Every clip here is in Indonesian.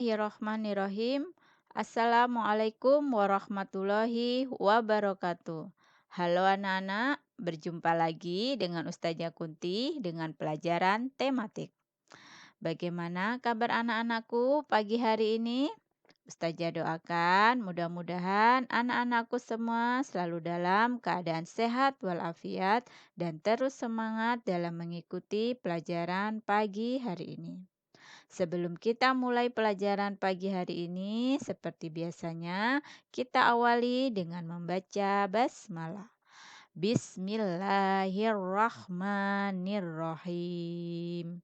Bismillahirrahmanirrahim. Assalamualaikum warahmatullahi wabarakatuh. Halo anak-anak, berjumpa lagi dengan Ustazah Kunti dengan pelajaran tematik. Bagaimana kabar anak-anakku pagi hari ini? Ustazah doakan mudah-mudahan anak-anakku semua selalu dalam keadaan sehat walafiat dan terus semangat dalam mengikuti pelajaran pagi hari ini. Sebelum kita mulai pelajaran pagi hari ini, seperti biasanya, kita awali dengan membaca basmalah. Bismillahirrahmanirrahim.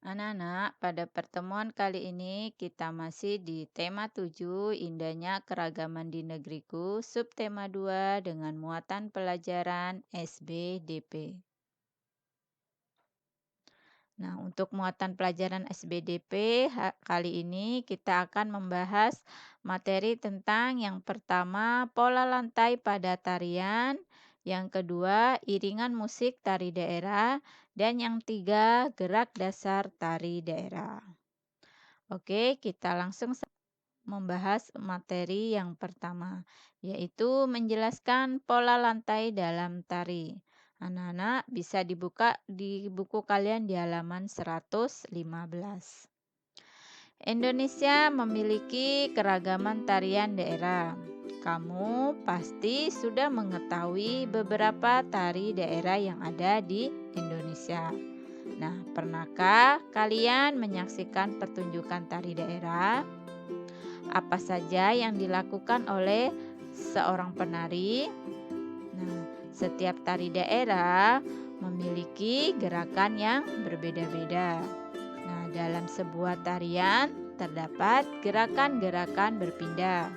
Anak-anak, pada pertemuan kali ini kita masih di tema 7, indahnya keragaman di negeriku, subtema 2 dengan muatan pelajaran SBDP. Nah, untuk muatan pelajaran SBDP kali ini kita akan membahas materi tentang yang pertama pola lantai pada tarian, yang kedua iringan musik tari daerah, dan yang tiga gerak dasar tari daerah. Oke, kita langsung membahas materi yang pertama, yaitu menjelaskan pola lantai dalam tari. Anak-anak bisa dibuka di buku kalian di halaman 115. Indonesia memiliki keragaman tarian daerah. Kamu pasti sudah mengetahui beberapa tari daerah yang ada di Indonesia. Nah, pernahkah kalian menyaksikan pertunjukan tari daerah? Apa saja yang dilakukan oleh seorang penari? Nah, setiap tari daerah memiliki gerakan yang berbeda-beda. Nah, dalam sebuah tarian terdapat gerakan-gerakan berpindah.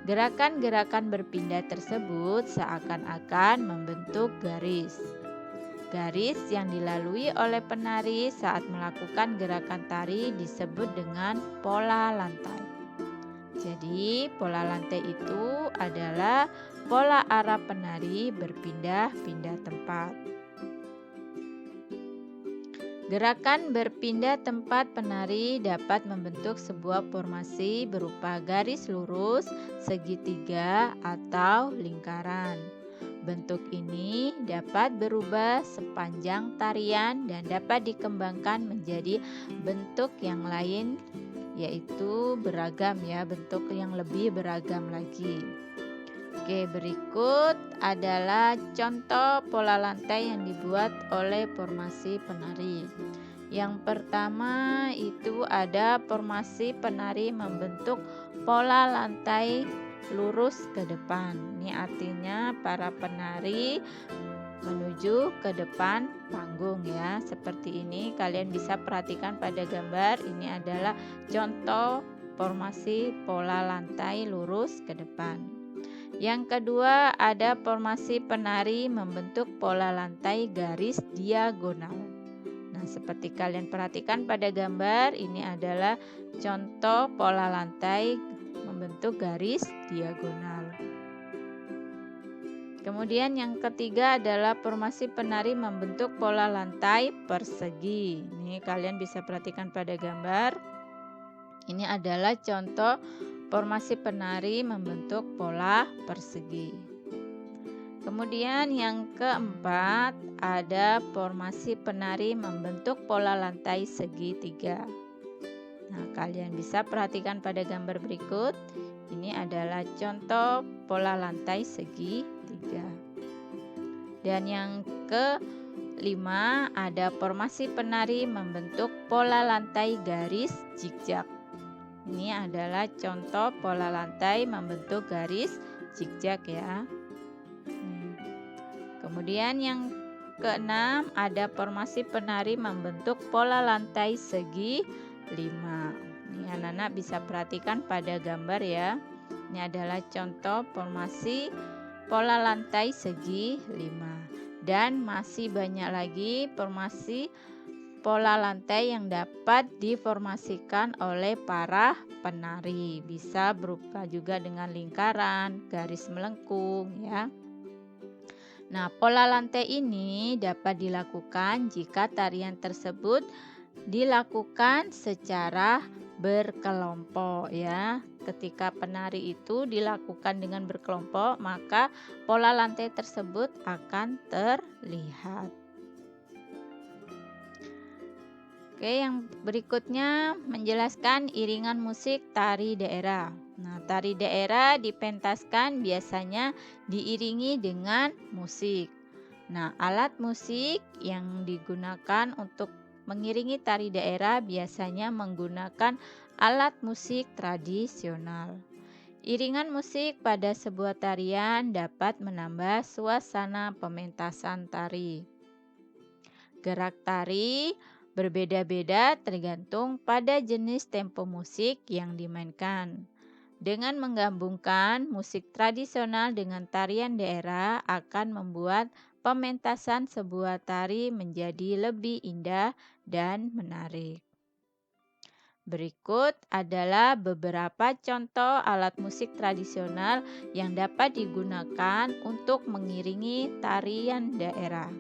Gerakan-gerakan berpindah tersebut seakan-akan membentuk garis. Garis yang dilalui oleh penari saat melakukan gerakan tari disebut dengan pola lantai. Jadi, pola lantai itu adalah pola arah penari berpindah-pindah tempat. Gerakan berpindah tempat penari dapat membentuk sebuah formasi berupa garis lurus, segitiga, atau lingkaran. Bentuk ini dapat berubah sepanjang tarian dan dapat dikembangkan menjadi bentuk yang lain, yaitu beragam ya, bentuk yang lebih beragam lagi. Oke, berikut adalah contoh pola lantai yang dibuat oleh formasi penari. Yang pertama itu ada formasi penari membentuk pola lantai lurus ke depan. Ini artinya para penari menuju ke depan panggung ya. Seperti ini kalian bisa perhatikan pada gambar. Ini adalah contoh formasi pola lantai lurus ke depan. Yang kedua ada formasi penari membentuk pola lantai garis diagonal. Nah, seperti kalian perhatikan pada gambar, ini adalah contoh pola lantai membentuk garis diagonal. Kemudian yang ketiga adalah formasi penari membentuk pola lantai persegi. Ini kalian bisa perhatikan pada gambar. Ini adalah contoh formasi penari membentuk pola persegi. Kemudian yang keempat ada formasi penari membentuk pola lantai segitiga. Nah, kalian bisa perhatikan pada gambar berikut. Ini adalah contoh pola lantai segitiga. Dan yang kelima ada formasi penari membentuk pola lantai garis zigzag. Ini adalah contoh pola lantai membentuk garis zigzag ya. Kemudian yang keenam ada formasi penari membentuk pola lantai segi 5. Ini anak-anak bisa perhatikan pada gambar ya. Ini adalah contoh formasi pola lantai segi 5. Dan masih banyak lagi formasi pola lantai yang dapat diformasikan oleh para penari. Bisa berupa juga dengan lingkaran, garis melengkung ya. Nah, pola lantai ini dapat dilakukan jika tarian tersebut dilakukan secara berkelompok ya. Ketika penari itu dilakukan dengan berkelompok, maka pola lantai tersebut akan terlihat. Oke, yang berikutnya menjelaskan iringan musik tari daerah. Nah, tari daerah dipentaskan biasanya diiringi dengan musik. Nah, alat musik yang digunakan untuk mengiringi tari daerah biasanya menggunakan alat musik tradisional. Iringan musik pada sebuah tarian dapat menambah suasana pementasan tari. Gerak tari berbeda-beda tergantung pada jenis tempo musik yang dimainkan. Dengan menggabungkan musik tradisional dengan tarian daerah akan membuat pementasan sebuah tari menjadi lebih indah dan menarik. Berikut adalah beberapa contoh alat musik tradisional yang dapat digunakan untuk mengiringi tarian daerah.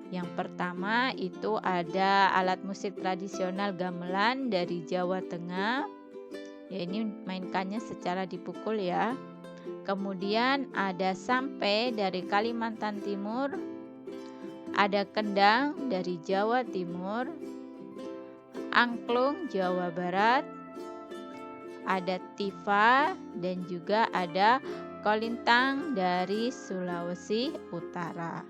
Yang pertama itu ada alat musik tradisional gamelan dari Jawa Tengah. Ya, ini mainkannya secara dipukul ya. Kemudian ada sampe dari Kalimantan Timur. Ada kendang dari Jawa Timur. Angklung Jawa Barat. Ada tifa dan juga ada kolintang dari Sulawesi Utara.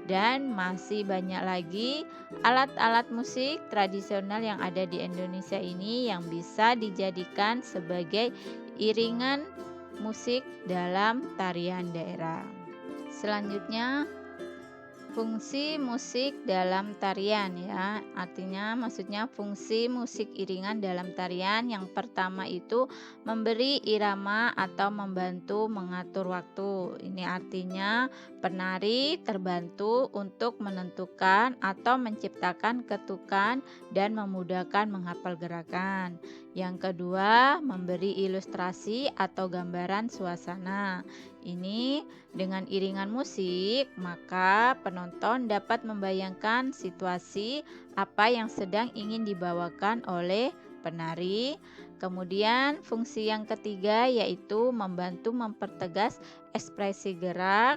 Dan masih banyak lagi alat-alat musik tradisional yang ada di Indonesia ini yang bisa dijadikan sebagai iringan musik dalam tarian daerah. Selanjutnya, fungsi musik dalam tarian ya. Artinya maksudnya fungsi musik iringan dalam tarian yang pertama itu memberi irama atau membantu mengatur waktu. Ini artinya penari terbantu untuk menentukan atau menciptakan ketukan dan memudahkan menghafal gerakan. Yang kedua, memberi ilustrasi atau gambaran suasana. Ini dengan iringan musik, maka penonton dapat membayangkan situasi apa yang sedang ingin dibawakan oleh penari. Kemudian fungsi yang ketiga yaitu membantu mempertegas ekspresi gerak.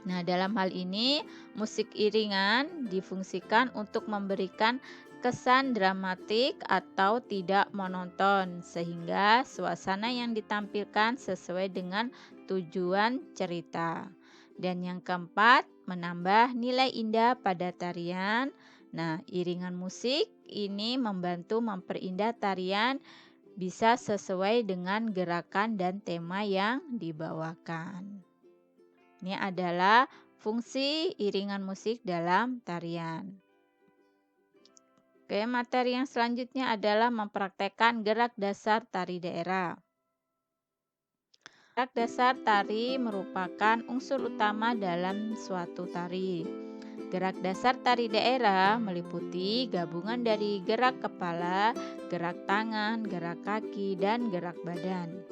Nah, dalam hal ini musik iringan difungsikan untuk memberikan kesan dramatik atau tidak monoton sehingga suasana yang ditampilkan sesuai dengan tujuan cerita. Dan yang keempat, menambah nilai indah pada tarian. Nah, iringan musik ini membantu memperindah tarian bisa sesuai dengan gerakan dan tema yang dibawakan. Ini adalah fungsi iringan musik dalam tarian. Oke, materi yang selanjutnya adalah mempraktekkan gerak dasar tari daerah. Gerak dasar tari merupakan unsur utama dalam suatu tari. Gerak dasar tari daerah meliputi gabungan dari gerak kepala, gerak tangan, gerak kaki, dan gerak badan.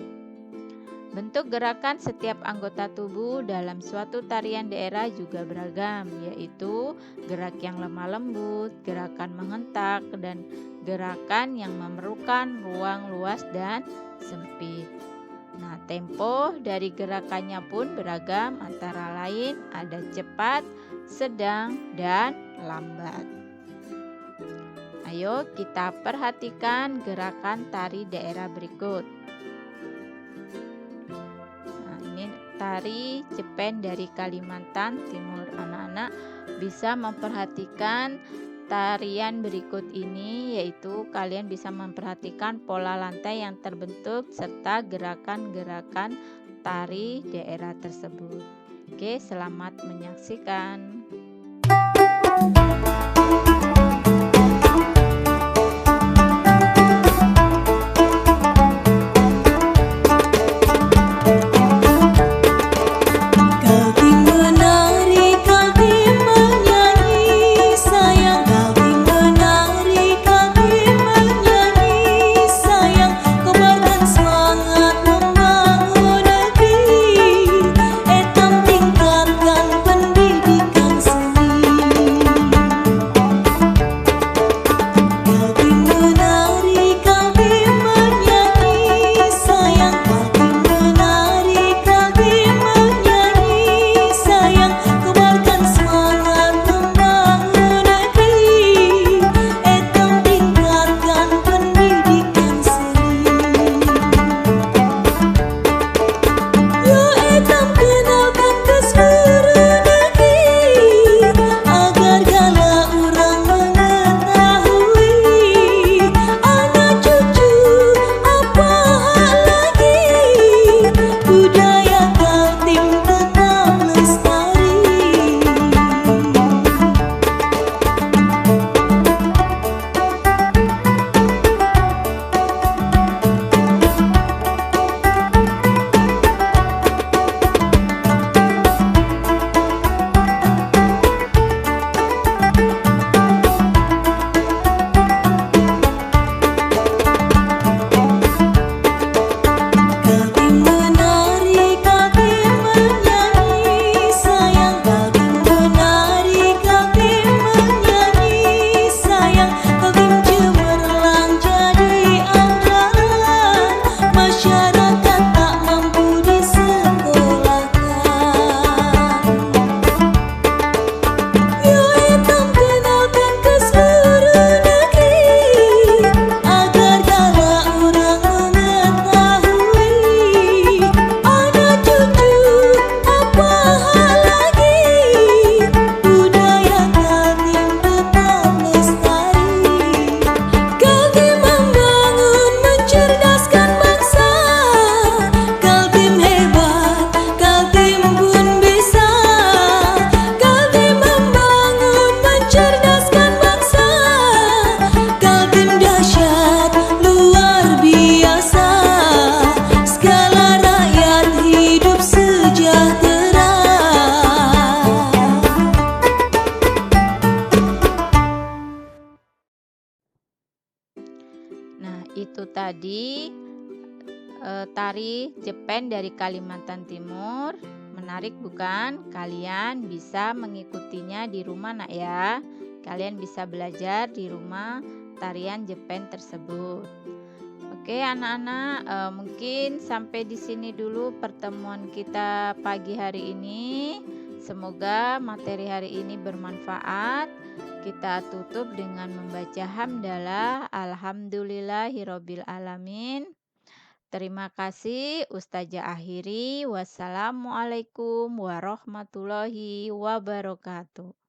Bentuk gerakan setiap anggota tubuh dalam suatu tarian daerah juga beragam, yaitu gerak yang lemah lembut, gerakan menghentak, dan gerakan yang memerlukan ruang luas dan sempit. Nah, tempo dari gerakannya pun beragam, antara lain ada cepat, sedang, dan lambat. Ayo kita perhatikan gerakan tari daerah berikut. Tari Cepen dari Kalimantan Timur. Anak-anak bisa memperhatikan tarian berikut ini, yaitu kalian bisa memperhatikan pola lantai yang terbentuk serta gerakan-gerakan tari daerah tersebut. Oke, selamat menyaksikan. Tingkatkan pendidikan Itu tadi tari Jepen dari Kalimantan Timur. Menarik bukan? Kalian bisa mengikutinya di rumah nak ya. Kalian bisa belajar di rumah tarian Jepen tersebut. Oke anak-anak, mungkin sampai di sini dulu pertemuan kita pagi hari ini. Semoga materi hari ini bermanfaat. Kita tutup dengan membaca hamdalah alhamdulillahirobbil alamin. Terima kasih Ustazah akhiri. Wassalamualaikum warahmatullahi wabarakatuh.